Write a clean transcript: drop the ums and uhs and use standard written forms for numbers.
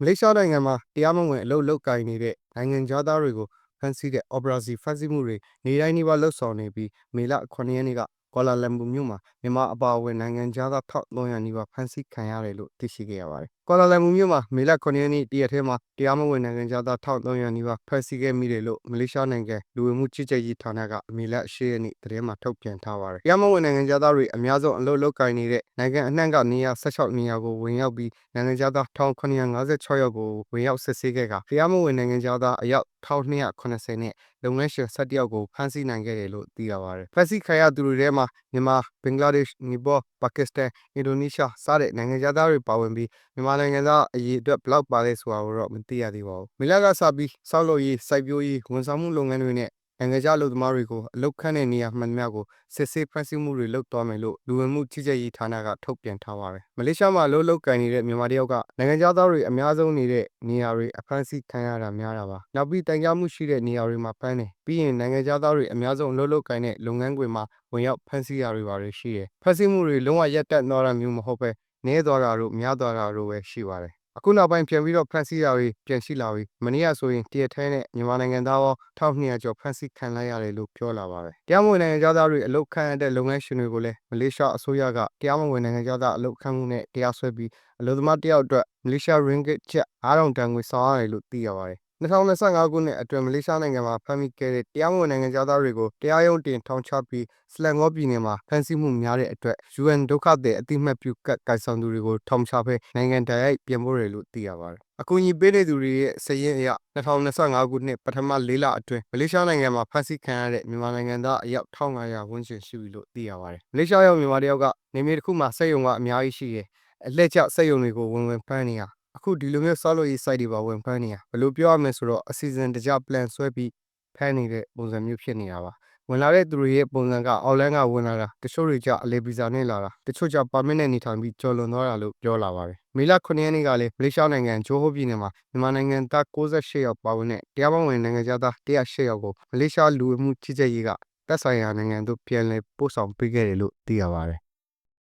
မလေးရှားနိုင်ငံမှာတရားမဝင်အလုပ်လုပ်ကိုင်နေတဲ့နိုင်ငံခြားသားတွေကိုဖမ်းဆီးတဲ့ Operasi ဖမ်းဆီးမှုတွေနေတိုင်းနှီးပါးလှုပ်ဆောင်နေပြီးမေလ 9 ရက်နေ့ကကွာလာလမ်ပူမြို့မှာမြန်မာအပါအဝင်နိုင်ငံခြားသား 1300 နီးပါးဖမ်းဆီးခံရတယ်လို့သိရှိခဲ့ရပါတယ်။ကွာလာလမ်ပူမြို့မှာမေလ 9 ရက်နေ့တရက်ထဲမှာတရားမဝင်နိုင်ငံခြားသား 1300 နီးပါးဖမ်းဆီးခဲ့မိတယ်လို့မလေးရှားနိုင်ငံလူဝင်မှုကြီးကြပ်ရေးဌာနကမေလ 10 ရက်နေ့သတင်းမှာထုတ်ပြန်ထားပါတယ်။တရားမဝင်နိုင်ငံခြားသားတွေအများဆုံးအလုပ်လုပ်ကိုင်နေတဲ့နိုင်ငံအနှံ့ကနေရာ 16 နေရာကိုဝင်ရောက်ပြီးနိုင်ငံခြားသား 1756 ယောက်ကိုဝင်ရောက်စစ်ဆေးခဲ့ကတရားမဝင်နိုင်ငံခြားသားအယောက် 1270 နဲ့လုပ်ငန်းရှင်17 ယောက်ကိုဖမ်းဆီးနိုင်ခဲ့တယ်လို့သိရပါတယ်။ဖမ်းဆီးခံရသူတွေထဲမှာမြန်မာ၊ဘင်္ဂလားဒေ့ရှ်၊နီပေါ၊ပါကစ္စတန်၊အင်ဒိုနီးရှားစတဲ့နိုင်ငံခြားသားတွေပါဝင်ပြီးမြန်မာနိုင်ငံသားအရေအတွက်ဘယ်လောက်ပါလဲဆိုတာကိုတော့မသိရသေးပါဘူး။မေလကစပြီးဆောက်လုပ်ရေး၊စိုက်ပျိုးရေး၊ဝန်ဆောင်မှုလုပ်ငန်းတွေနဲ့နိုင်ငံခြားအလုပ်သမားတွေကိုအလုပ်ခန့်တဲ့နေရာမှန်သမျှကိုစစ်ဆေးဖမ်းဆီးမှုတွေလုပ်သွားမယ်လို့လူဝင်မှုကြီးကြပ်ရေးဌာနကထုတ်ပြန်ထားပါတယ်။မလေးရှားမှာအလုပ်လုပ်ကိုင်နေတဲ့မြန်မာတယောက်ကနိုင်ငံခြားသားတွေအများဆုံးနေတဲ့နေရာတွေအဖမ်းဆီးခံရတာများတာပါ။နောက်ပြီးတိုင်ကြားမှုရှိတဲ့နေရာတွေမှာဖမ်းတယ်။ပြီးရင်နိုင်ငံခြားသားတွေအများဆုံးအလုပ်လုပ်ကိုင်တဲ့လုပ်ငန်းခွင်မှာဝင်ရောက်ဖမ်းဆီးတာတွေပါတယ်ရှိတယ်။ဖမ်းဆီးမှုတွေလုံးဝရပ်တန့်သွားတာမျိုးမဟုတ်ပဲနည်းသွားတာတို့များသွားတာတို့ပဲရှိပါတယ်။အခုနောက်ပိုင်းပြန်ပြီးတော့ဖမ်းဆီးတာတွေပြန်ရှိလာပြီးမနေ့ကဆိုရင်တရက်ထဲနဲ့မြန်မာနိုင်ငံသားပေါင်း 1200 ကျော်ဖမ်းဆီးခံလိုက်ရတယ်လို့ပြောလာပါတယ်။တရားမဝင်နိုင်ငံသားတွေအလုပ်ခန့်တဲ့လုပ်ငန်းရှင်တွေကိုလည်းမလေးရှားအစိုးရကတရားမဝင်နိုင်ငံသားအလုပ်ခန့်မှုနဲ့တရားစွဲပြီးအလုပ်သမားတယောက်အတွက်မလေးရှားရင်းဂစ်ကျပ် 9000 တန်ငွေဆောင်ရတယ်လို့သိရပါတယ်။2025 ခုနှစ်အတွင်းမလေးရှားနိုင်ငံမှာဖမ်းမိခဲ့တဲ့တရားမဝင်နိုင်ငံသားတွေကိုတရားရုံးတင်ထောင်ချပြီးစလန်ဂေါပြည်နယ်မှာဖမ်းဆီးမှုများတဲ့အတွက် UN ဒုက္ခသည်အသိမှတ်ပြုကတ်ကိုင်ဆောင်သူတွေကိုထောင်ချဖဲနိုင်ငံတိုင်ရိုက်ပြန်ပို့တယ်လို့သိရပါတယ်။အကူအညီပေးနေသူတွေရဲ့စာရင်းအရ2025 ခုနှစ်ပထမ4 လအတွင်းမလေးရှားနိုင်ငံမှာဖမ်းဆီးခံရတဲ့မြန်မာနိုင်ငံသားအယောက် 1500 ဝန်းကျင်ရှိပြီလို့သိရပါတယ်။မလေးရှားရောက်မြန်မာတယောက်ကနေမြေတစ်ခုမှာစက်ရုံကအများကြီးရှိတယ်။အလှည့်ကျစက်ရုံတွေကိုဝင်ဖမ်းနေရအခုဒီလိုမျိုးဆောက်လုပ်ရေး site တွေပါဝင်ဖမ်းနေရဘယ်လိုပြောရမလဲဆိုတော့အစီအစဉ်တကျ plan ဆွဲပြီးဖမ်းနေတဲ့ပုံစံမျိုးဖြစ်နေတာပါဝင်လာတဲ့သူတွေရဲ့ပုံစံကအောက်လန်းကဝင်လာတာတချို့တွေကြအလေဗီဇာနဲ့လာတာတချို့ကြပါမစ်နဲ့နေထိုင်ပြီးကျော်လွန်သွားတာလို့ပြောလာပါတယ်မေလ 9 ရက်နေ့ကလည်းမလေးရှားနိုင်ငံဂျိုဟိုးပြည်နယ်မှာမြန်မာနိုင်ငံသား 68 ယောက်ပါဝင်တဲ့တရားမဝင်နိုင်ငံသား 108 ယောက်ကိုမလေးရှားလူဝင်မှုကြီးကြပ်ရေးကတပ်ဆိုင်ရာနိုင်ငံသို့ပြန်လည်ပို့ဆောင်ပေးခဲ့တယ်လို့သိရပါတယ်